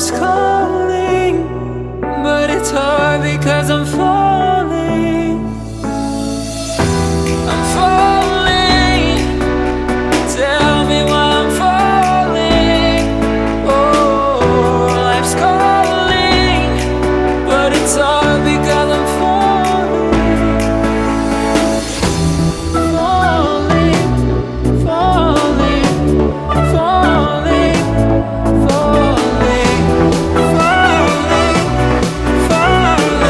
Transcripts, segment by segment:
life's calling, but it's hard because I'm falling. I'm falling. Tell me why I'm falling. Oh, life's calling, but it's hard because I'm falling. Falling, falling, falling, falling, falling, falling, falling,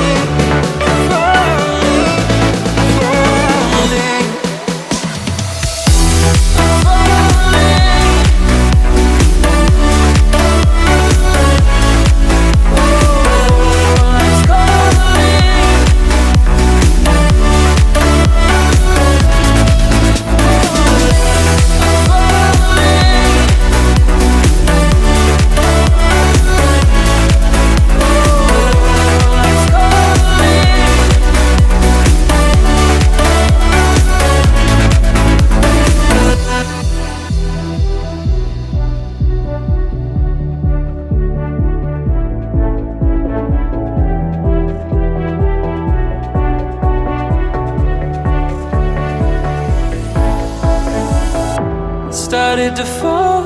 started to fall,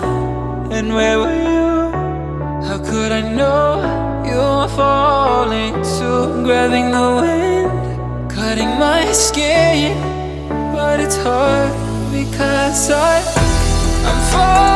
and where were you? How could I know you were falling too? Grabbing the wind, cutting my skin, but it's hard because I'm falling.